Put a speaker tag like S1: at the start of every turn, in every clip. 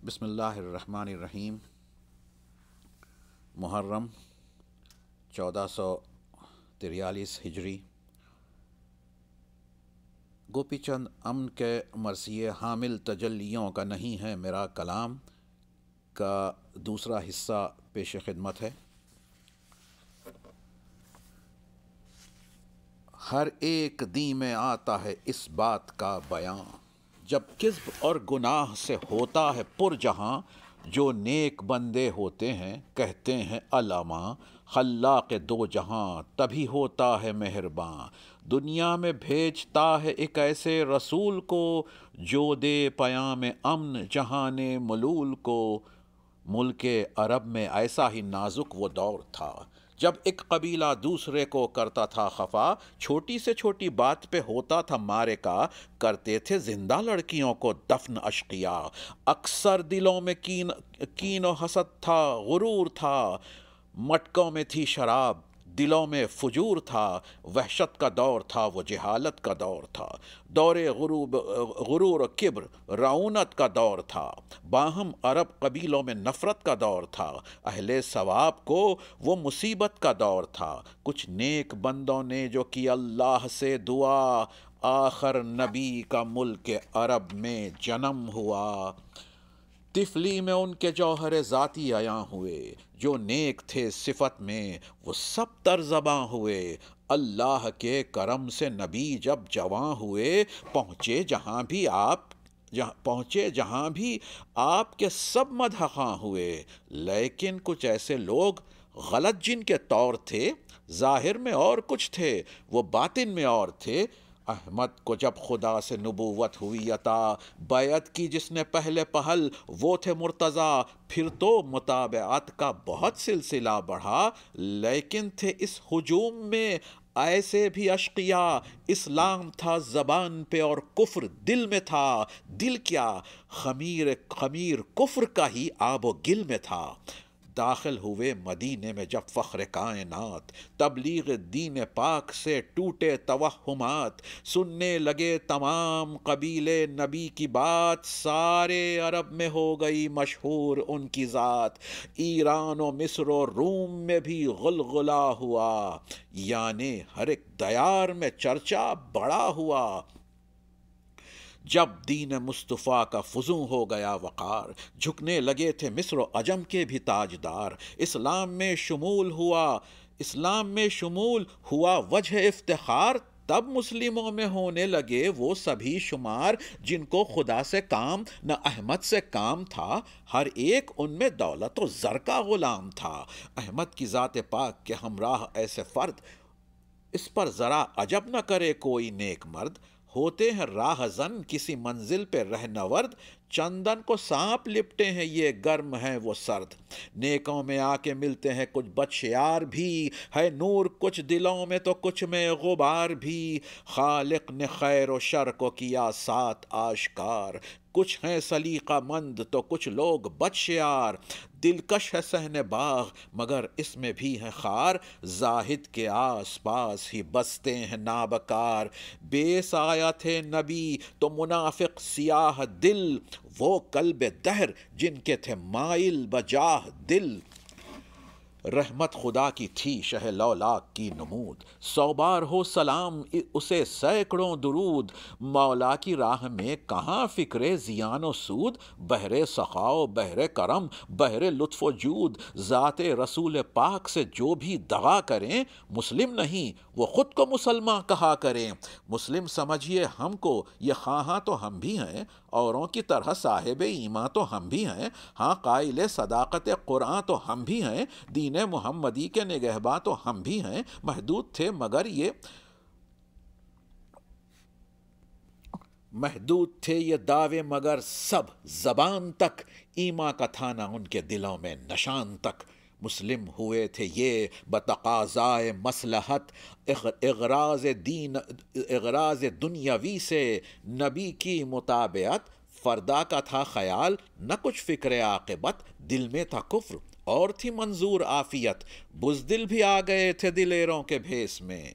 S1: بسم اللہ الرحمن الرحیم۔ محرم 1443 ہجری۔ گوپی چند امن کے مرثیے حامل تجلیوں کا نہیں ہے میرا کلام کا دوسرا حصہ پیش خدمت ہے۔ ہر ایک دین میں آتا ہے اس بات کا بیان، جب کذب اور گناہ سے ہوتا ہے پر جہاں، جو نیک بندے ہوتے ہیں کہتے ہیں علماء، خلاق دو جہاں تبھی ہوتا ہے مہرباں۔ دنیا میں بھیجتا ہے ایک ایسے رسول کو، جو دے پیام امن جہان ملول کو۔ ملک عرب میں ایسا ہی نازک وہ دور تھا جب ایک قبیلہ دوسرے کو کرتا تھا خفا، چھوٹی سے چھوٹی بات پہ ہوتا تھا مارے کا، کرتے تھے زندہ لڑکیوں کو دفن اشقیاء۔ اکثر دلوں میں کین و حسد تھا، غرور تھا، مٹکوں میں تھی شراب، دلوں میں فجور تھا۔ وحشت کا دور تھا وہ، جہالت کا دور تھا، دور غرور و کبر رعونت کا دور تھا۔ باہم عرب قبیلوں میں نفرت کا دور تھا، اہل ثواب کو وہ مصیبت کا دور تھا۔ کچھ نیک بندوں نے جو کی اللہ سے دعا، آخر نبی کا ملک عرب میں جنم ہوا۔ طفلی میں ان کے جوہر ذاتی عیاں ہوئے، جو نیک تھے صفت میں وہ سب تر زباں ہوئے۔ اللہ کے کرم سے نبی جب جواں ہوئے، پہنچے جہاں بھی آپ کے سب مدحخاں ہوئے۔ لیکن کچھ ایسے لوگ غلط جن کے طور تھے، ظاہر میں اور کچھ تھے وہ باطن میں اور تھے۔ احمد کو جب خدا سے نبوت ہوئی عطا، بیعت کی جس نے پہلے پہل وہ تھے مرتضیٰ۔ پھر تو متابعت کا بہت سلسلہ بڑھا، لیکن تھے اس ہجوم میں ایسے بھی اشقیاء۔ اسلام تھا زبان پہ اور کفر دل میں تھا، دل کیا خمیر کفر کا ہی آب و گل میں تھا۔ داخل ہوئے مدینے میں جب فخر کائنات، تبلیغ دین پاک سے ٹوٹے توہمات۔ سننے لگے تمام قبیلے نبی کی بات، سارے عرب میں ہو گئی مشہور ان کی ذات۔ ایران و مصر و روم میں بھی غلغلہ ہوا، یعنی ہر ایک دیار میں چرچا بڑا ہوا۔ جب دین مصطفیٰ کا فزوں ہو گیا وقار، جھکنے لگے تھے مصر و عجم کے بھی تاجدار۔ اسلام میں شمول ہوا وجہ افتخار، تب مسلموں میں ہونے لگے وہ سبھی شمار، جن کو خدا سے کام نہ احمد سے کام تھا۔ ہر ایک ان میں دولت و زر کا غلام تھا۔ احمد کی ذات پاک کے ہمراہ ایسے فرد، اس پر ذرا عجب نہ کرے کوئی نیک مرد۔ ہوتے ہیں راہ زن کسی منزل پہ رہنورد، چندن کو سانپ لپٹے ہیں یہ گرم ہیں وہ سرد۔ نیکوں میں آ کے ملتے ہیں کچھ بدشیار بھی، ہے نور کچھ دلوں میں تو کچھ میں غبار بھی۔ خالق نے خیر و شر کو کیا ساتھ آشکار، کچھ ہیں سلیقہ مند تو کچھ لوگ بدشیار۔ دلکش ہے صحن باغ مگر اس میں بھی ہے خار، زاہد کے آس پاس ہی بستے ہیں نابکار۔ بے سایہ تھے نبی تو منافق سیاہ دل، وہ کلب دہر جن کے تھے مائل بجاہ دل۔ رحمت خدا کی تھی شہ لولاک کی نمود، 100 بار ہو سلام اسے سینکڑوں درود۔ مولا کی راہ میں کہاں فکر زیان و سود، بہر سخا و بہر کرم بہر لطف و جود۔ ذات رسول پاک سے جو بھی دغا کریں، مسلم نہیں وہ خود کو مسلمان کہا کریں۔ مسلم سمجھیے ہم کو، یہ خواہاں تو ہم بھی ہیں، اوروں کی طرح صاحب ایمان تو ہم بھی ہیں۔ ہاں قائل صداقت قرآن تو ہم بھی ہیں، دین محمدی کے نگہباں تو ہم بھی ہیں۔ محدود تھے یہ دعوے مگر سب زبان تک، ایمان کا تھا نہ ان کے دلوں میں نشان تک۔ مسلم ہوئے تھے یہ بتقاضائے مصلحت، اغراض دنیاوی سے نبی کی مطابعت۔ فردا کا تھا خیال نہ کچھ فکر عاقبت، دل میں تھا کفر اور تھی منظور عافیت۔ بزدل بھی آ گئے تھے دلیروں کے بھیس میں،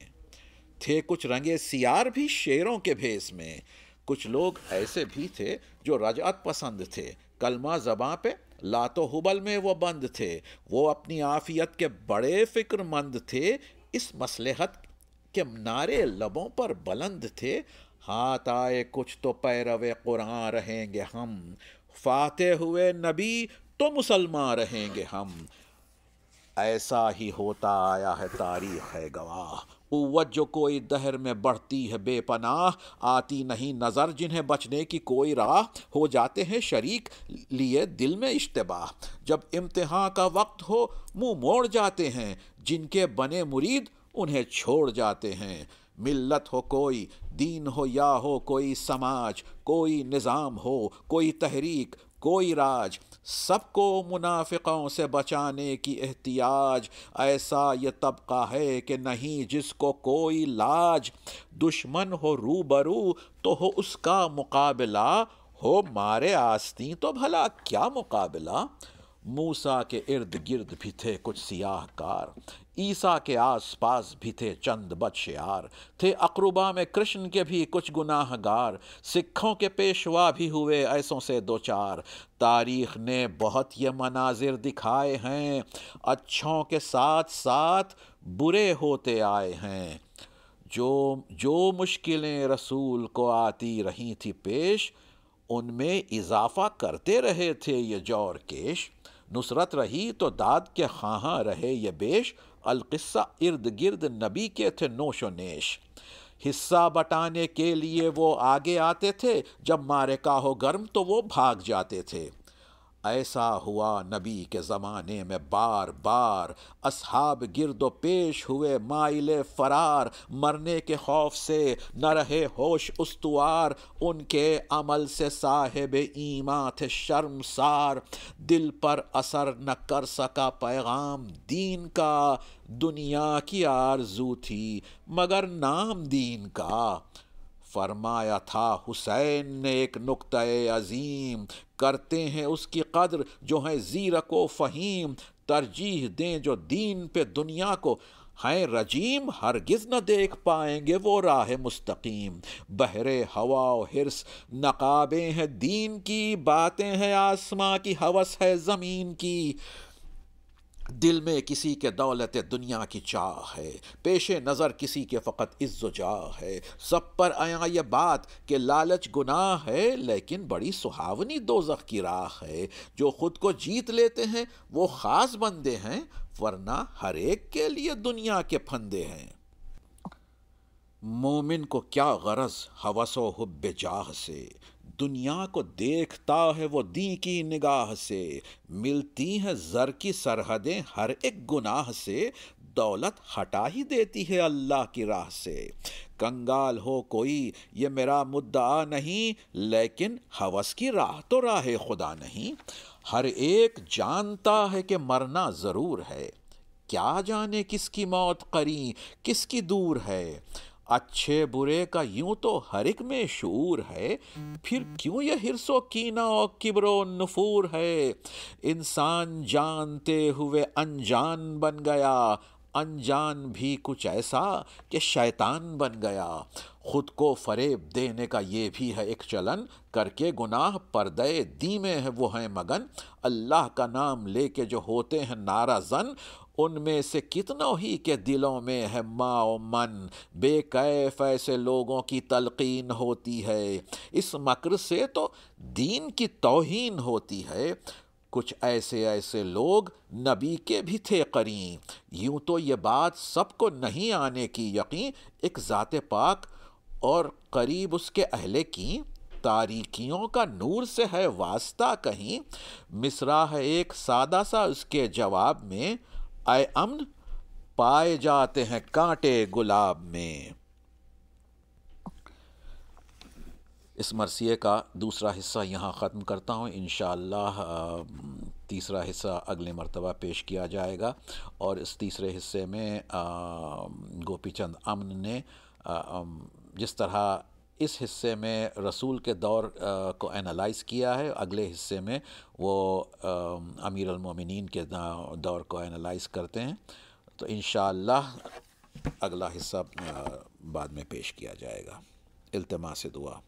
S1: تھے کچھ رنگے سیار بھی شیروں کے بھیس میں۔ کچھ لوگ ایسے بھی تھے جو رجعت پسند تھے، کلمہ زباں پہ لات و حبل میں وہ بند تھے، وہ اپنی عافیت کے بڑے فکر مند تھے، اس مصلحت کے نعرے لبوں پر بلند تھے، ہاتھ آئے کچھ تو پیرو قرآن رہیں گے ہم، فاتح ہوئے نبی تو مسلمان رہیں گے ہم۔ ایسا ہی ہوتا آیا ہے، تاریخ ہے گواہ، قوت جو کوئی دہر میں بڑھتی ہے بے پناہ، آتی نہیں نظر جنہیں بچنے کی کوئی راہ، ہو جاتے ہیں شریک لیے دل میں اشتباہ، جب امتحان کا وقت ہو منہ موڑ جاتے ہیں، جن کے بنے مرید انہیں چھوڑ جاتے ہیں۔ ملت ہو کوئی، دین ہو یا ہو کوئی سماج، کوئی نظام ہو، کوئی تحریک، کوئی راج، سب کو منافقوں سے بچانے کی احتیاج، ایسا یہ طبقہ ہے کہ نہیں جس کو کوئی لاج، دشمن ہو روبرو تو ہو اس کا مقابلہ، ہو مارے آستین تو بھلا کیا مقابلہ۔ موسیٰ کے ارد گرد بھی تھے کچھ سیاہ کار، عیسیٰ کے آس پاس بھی تھے چند بد شعار، تھے اقربا میں کرشن کے بھی کچھ گناہ گار، سکھوں کے پیشوا بھی ہوئے ایسوں سے دو چار، تاریخ نے بہت یہ مناظر دکھائے ہیں، اچھوں کے ساتھ ساتھ برے ہوتے آئے ہیں، جو مشکلیں رسول کو آتی رہی تھی پیش، ان میں اضافہ کرتے رہے تھے یہ جور کیش، نصرت رہی تو داد کے خواہاں رہے یہ بیش، القصہ ارد گرد نبی کے تھے نوش و نیش، حصہ بٹانے کے لیے وہ آگے آتے تھے، جب معرکہ ہو گرم تو وہ بھاگ جاتے تھے۔ ایسا ہوا نبی کے زمانے میں بار بار، اصحاب گرد و پیش ہوئے مائل فرار، مرنے کے خوف سے نہ رہے ہوش استوار، ان کے عمل سے صاحب ایمان تھے شرمسار، دل پر اثر نہ کر سکا پیغام دین کا، دنیا کی آرزو تھی مگر نام دین کا۔ فرمایا تھا حسین نے ایک نکتہ عظیم، کرتے ہیں اس کی قدر جو ہیں زیرک و فہیم، ترجیح دیں جو دین پہ دنیا کو ہیں رجیم، ہرگز نہ دیکھ پائیں گے وہ راہ مستقیم، بحر ہوا و حرص نقابیں ہیں دین کی، باتیں ہیں آسماں کی ہوس ہے زمین کی، دل میں کسی کے دولت دنیا کی چاہ ہے، پیش نظر کسی کے فقط عز و جاہ ہے، سب پر آیا یہ بات کہ لالچ گناہ ہے، لیکن بڑی سہاونی دوزخ کی راہ ہے، جو خود کو جیت لیتے ہیں وہ خاص بندے ہیں، ورنہ ہر ایک کے لیے دنیا کے پھندے ہیں۔ مومن کو کیا غرض ہوس و حب جاہ سے، دنیا کو دیکھتا ہے وہ دین کی نگاہ سے، ملتی ہیں زر کی سرحدیں ہر ایک گناہ سے، دولت ہٹا ہی دیتی ہے اللہ کی راہ سے، کنگال ہو کوئی یہ میرا مدعا نہیں، لیکن ہوس کی راہ تو راہ خدا نہیں، ہر ایک جانتا ہے کہ مرنا ضرور ہے، کیا جانے کس کی موت قریب کس کی دور ہے، اچھے برے کا یوں تو ہر ایک میں شعور ہے، پھر کیوں یہ حرص و کینہ و کبر و نفور ہے، انسان جانتے ہوئے انجان بن گیا، انجان بھی کچھ ایسا کہ شیطان بن گیا، خود کو فریب دینے کا یہ بھی ہے ایک چلن، کر کے گناہ پردے دی میں ہے وہ ہیں مگن، اللہ کا نام لے کے جو ہوتے ہیں نعرہ زن، ان میں سے کتنوں ہی کے دلوں میں ہے ماں و من، بے کیف ایسے لوگوں کی تلقین ہوتی ہے، اس مکر سے تو دین کی توہین ہوتی ہے، کچھ ایسے لوگ نبی کے بھی تھے قرین، یوں تو یہ بات سب کو نہیں آنے کی یقین، ایک ذات پاک اور قریب اس کے اہل کی، تاریکیوں کا نور سے ہے واسطہ کہیں، مصرع ہے ایک سادہ سا اس کے جواب میں، اے امن پائے جاتے ہیں کانٹے گلاب میں۔ اس مرثیے کا دوسرا حصہ یہاں ختم کرتا ہوں، انشاءاللہ تیسرا حصہ اگلے مرتبہ پیش کیا جائے گا، اور اس تیسرے حصے میں گوپی چند امن نے جس طرح اس حصے میں رسول کے دور کو اینالائز کیا ہے، اگلے حصے میں وہ امیر المومنین کے دور کو اینالائز کرتے ہیں، تو انشاءاللہ اگلا حصہ بعد میں پیش کیا جائے گا۔ التماس دعا۔